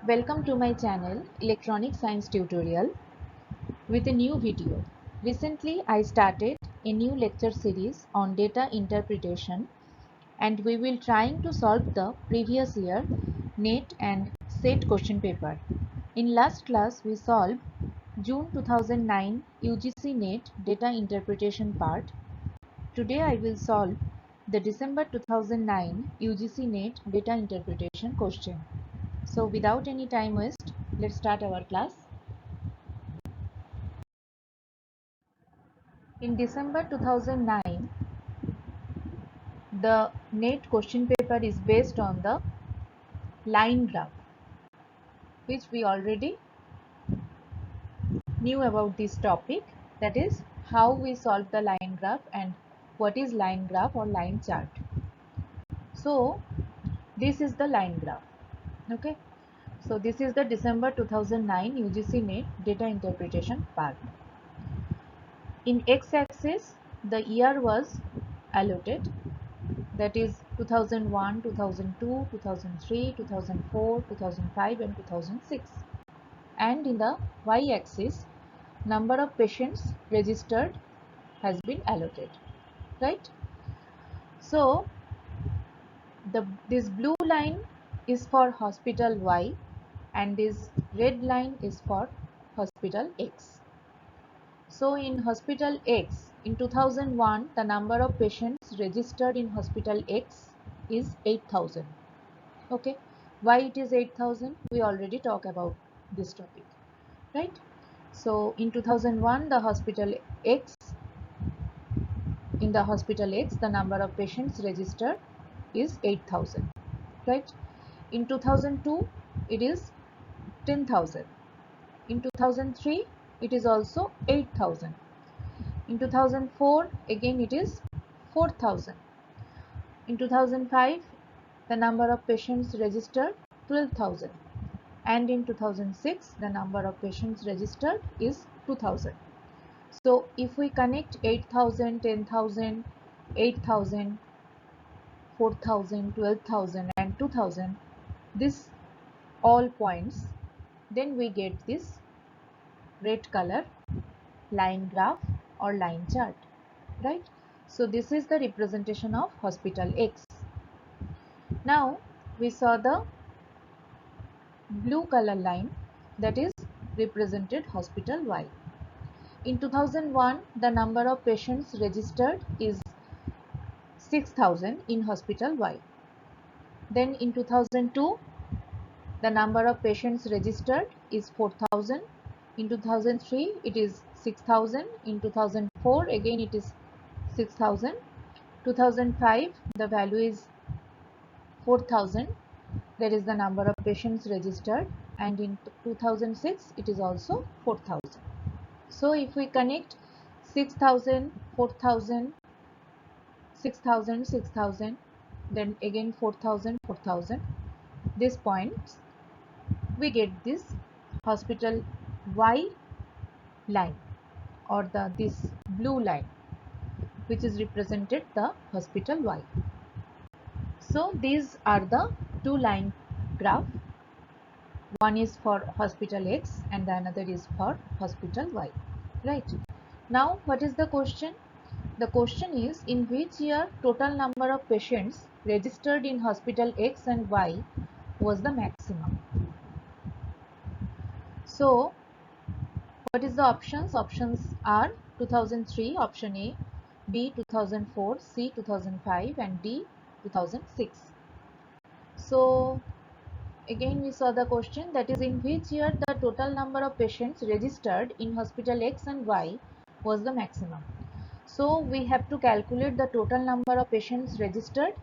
Welcome to my channel Electronic Science Tutorial with a new video. Recently I started a new lecture series on data interpretation and we will trying to solve the previous year NET and SET question paper. In last class we solved June 2009 UGC NET data interpretation part. Today I will solve the December 2009 UGC NET data interpretation question. So without any time waste, let's start our class. In December 2009, the NET question paper is based on the line graph, which we already knew about this topic. That is how we solve the line graph and what is line graph or line chart. So this is the line graph. Okay. So this is the December 2009 UGC NET data interpretation part. In x-axis, the year was allotted, that is 2001, 2002, 2003, 2004, 2005 and 2006. And in the y-axis, number of patients registered has been allotted, right? So this blue line is for hospital Y and this red line is for hospital X. So in hospital X, in 2001, the number of patients registered in hospital X is 8,000. Okay, why it is 8,000? We already talked about this topic, right? So in 2001, the hospital X, the number of patients registered is 8,000, right? In 2002, it is 10,000. In 2003, it is also 8,000. In 2004, again it is 4,000. In 2005, the number of patients registered 12,000. And in 2006, the number of patients registered is 2,000. So if we connect 8,000, 10,000, 8,000, 4,000, 12,000 and 2,000, this all points, then we get this red color line graph or line chart, right? So this is the representation of hospital X. Now we saw the blue color line, that is represented hospital Y. In 2001, the number of patients registered is 6,000 in hospital Y. Then in 2002, the number of patients registered is 4,000. In 2003, it is 6,000. In 2004, again it is 6,000. 2005, the value is 4,000. That is the number of patients registered. And in 2006, it is also 4,000. So if we connect 6,000, 4,000, 6,000, 6,000, then again 4,000, 4,000, these points, we get this hospital Y line or this blue line, which is represented the hospital Y. So these are the two line graph. One is for hospital X and the another is for hospital Y, right? Now what is the question? The question is, in which year total number of patients registered in hospital X and Y was the maximum? So what is the options? Options are 2003, option A, B 2004, C 2005 and D 2006. So again we saw the question, that is, in which year the total number of patients registered in hospital X and Y was the maximum. So we have to calculate the total number of patients registered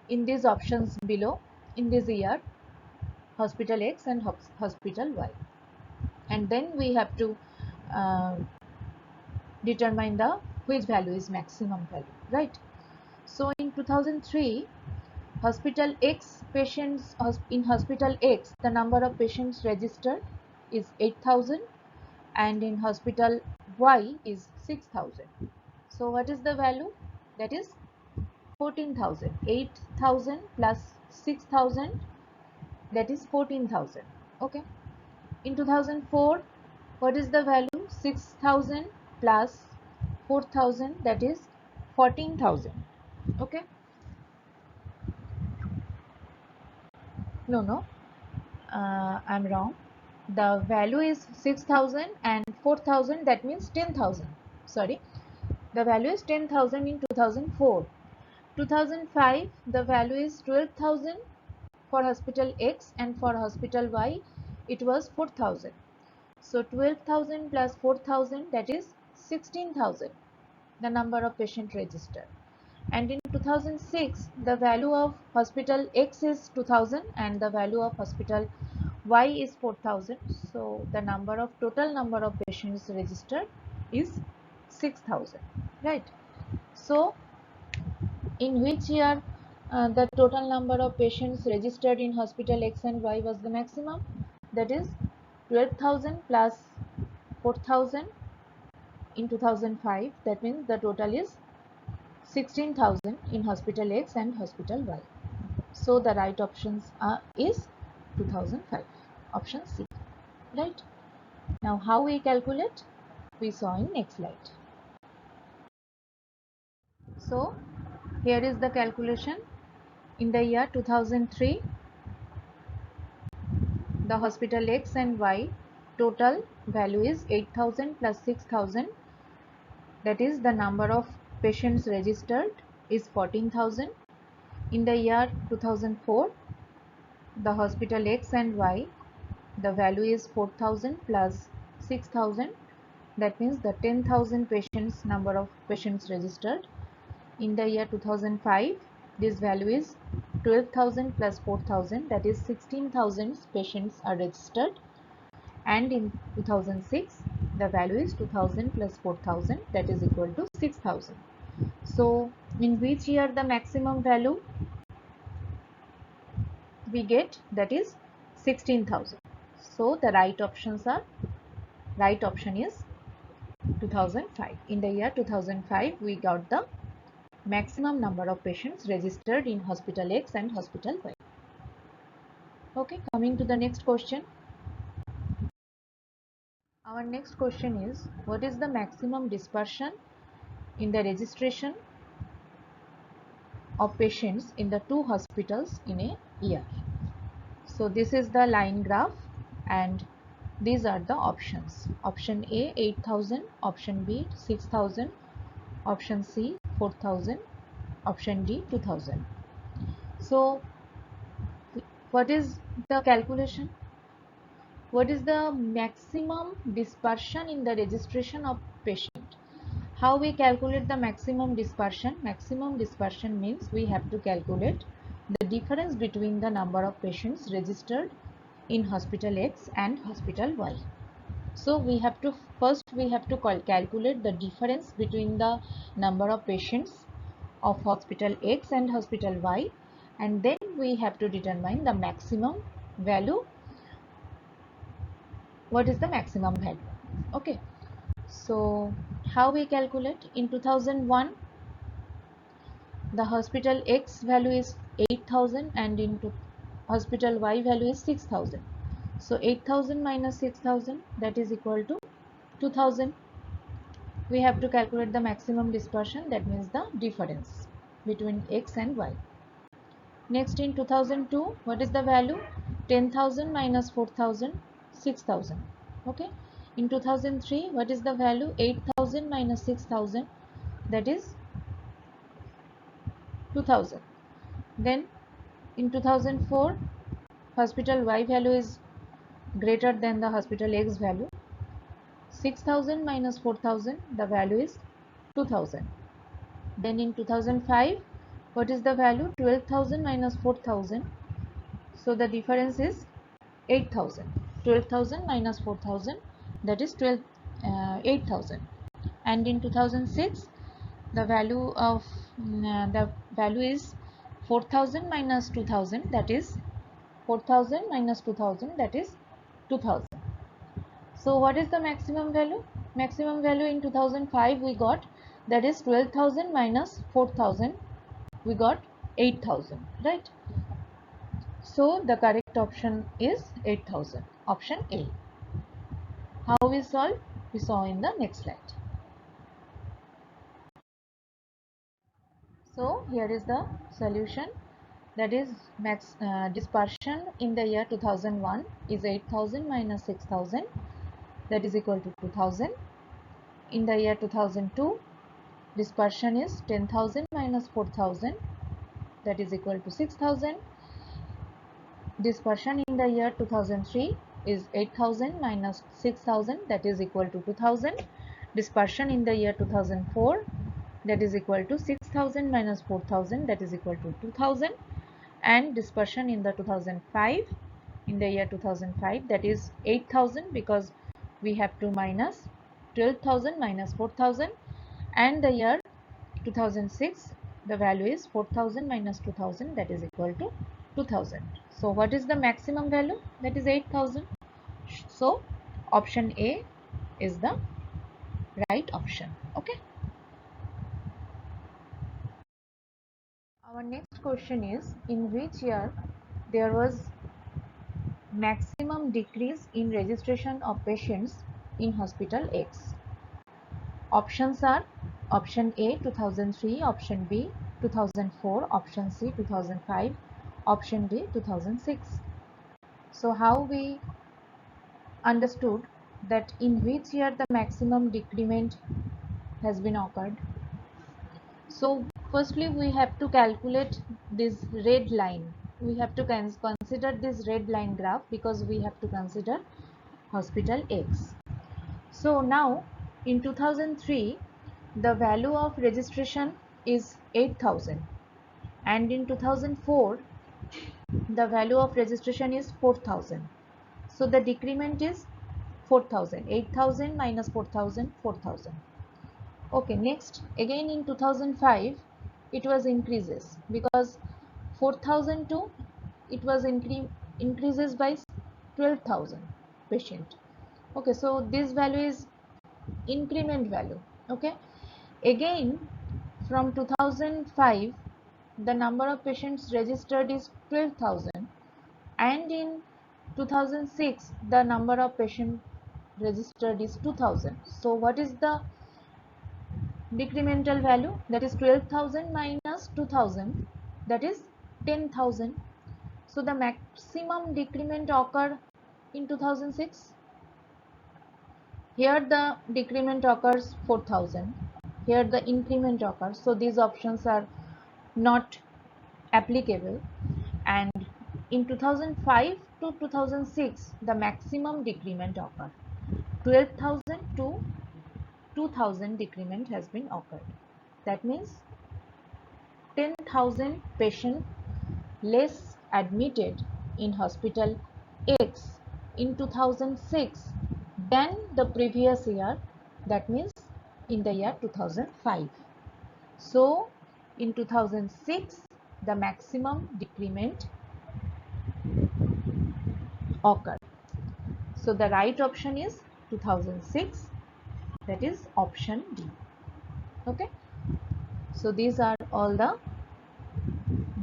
in these options below in this year, hospital X and hospital Y. And then we have to determine the which value is maximum value, right? So in 2003, hospital X patients, in hospital X, the number of patients registered is 8,000 and in hospital Y is 6,000. So what is the value? That is 14,000. 8,000 plus 6,000 that is 14,000. Okay. In 2004, what is the value? 6,000 plus 4,000, that is 14,000. Okay. No, I'm wrong. The value is 6,000 and 4,000, that means 10,000. Sorry, the value is 10,000 in 2004. 2005, the value is 12,000 for hospital X, and for hospital Y it was 4,000. So 12,000 plus 4,000, that is 16,000, the number of patient registered. And in 2006, the value of hospital X is 2,000 and the value of hospital Y is 4,000. So the total number of patients registered is 6,000, right? So in which year the total number of patients registered in hospital X and Y was the maximum? That is 12,000 plus 4,000 in 2005. That means the total is 16,000 in hospital X and hospital Y. So the right options is 2005, option C, right? Now how we calculate, we saw in next slide. So here is the calculation. In the year 2003, the hospital X and Y total value is 8,000 plus 6,000, that is the number of patients registered is 14,000. In the year 2004, the hospital X and Y, the value is 4,000 plus 6,000, that means the 10,000 patients, number of patients registered. In the year 2005, this value is 12,000 plus 4,000, that is 16,000 patients are registered. And in 2006, the value is 2,000 plus 4,000, that is equal to 6,000. So in which year the maximum value we get, that is 16,000. So the right option is 2005. In the year 2005, we got the maximum number of patients registered in hospital X and hospital Y. Okay, coming to the next question. Our next question is, what is the maximum dispersion in the registration of patients in the two hospitals in a year? So this is the line graph and these are the options. Option A 8,000, option B 6,000, option C 4,000, option D 2,000. So what is the calculation? What is the maximum dispersion in the registration of patient? How we calculate the maximum dispersion? Maximum dispersion means we have to calculate the difference between the number of patients registered in hospital X and hospital Y. So we have to calculate the difference between the number of patients of hospital X and hospital Y, and then we have to determine the maximum value. What is the maximum value? Okay, so how we calculate? In 2001, the hospital X value is 8,000 and into hospital Y value is 6,000. So 8,000 minus 6,000, that is equal to 2,000. We have to calculate the maximum dispersion, that means the difference between X and Y. Next, in 2002, what is the value? 10,000 minus 4,000, 6,000. Okay. In 2003, what is the value? 8,000 minus 6,000, that is 2,000. Then in 2004, hospital Y value is greater than the hospital X value. 6,000 minus 4,000, the value is 2,000. Then in 2005, what is the value? 12,000 minus 4,000. So the difference is 8,000. 12,000 minus 4,000, that is 8,000. And in 2006, the value is 4,000 minus 2,000, that is 4,000 minus 2,000, that is 2,000. So what is the maximum value? Maximum value in 2005 we got, that is 12,000 minus 4,000, we got 8,000, right? So the correct correct option is 8,000. Option A. How we solve? We saw in the next slide. So here is the solution. That is dispersion in the year 2001 is 8,000 minus 6,000, that is equal to 2,000. In the year 2002, dispersion is 10,000 minus 4,000, that is equal to 6,000. Dispersion in the year 2003 is 8,000 minus 6,000, that is equal to 2,000. Dispersion in the year 2004, that is equal to 6,000 minus 4,000, that is equal to 2,000. And dispersion in the 2005, in the year 2005, that is 8,000, because we have to minus 12,000 minus 4,000. And the year 2006, the value is 4,000 minus 2,000, that is equal to 2,000. So what is the maximum value? That is 8,000. So option A is the right option. Okay. Our next question is, in which year there was maximum decrease in registration of patients in hospital X? Options are option A 2003, option B 2004, option C 2005, option D 2006. So how we understood that in which year the maximum decrement has been occurred? So firstly we have to calculate this red line. We have to consider this red line graph, because we have to consider hospital X. So now in 2003 the value of registration is 8,000, and in 2004 the value of registration is 4,000. So the decrement is 4,000. 8,000 minus 4,000, 4,000. Okay, next again in 2005 it was increases, because 4,002 it was increases by 12,000 patient. Okay, so this value is increment value. Okay, again from 2005 the number of patients registered is 12,000, and in 2006 the number of patients registered is 2,000. So what is the decremental value? That is 12,000 minus 2,000, that is 10,000. So the maximum decrement occurred in 2006. Here the decrement occurs 4,000, here the increment occurs, so these options are not applicable. And in 2005 to 2006 the maximum decrement occurred, 12,000 to 2,000 decrement has been occurred. That means 10,000 patients less admitted in hospital X in 2006 than the previous year, that means in the year 2005. So in 2006 the maximum decrement occurred. So the right option is 2006, that is option D. Okay, so these are all the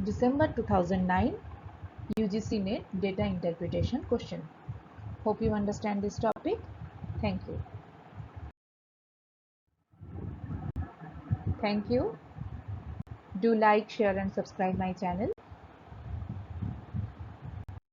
December 2009 UGC NET data interpretation question. Hope you understand this topic. Thank you. Thank you. Do like, share and subscribe my channel.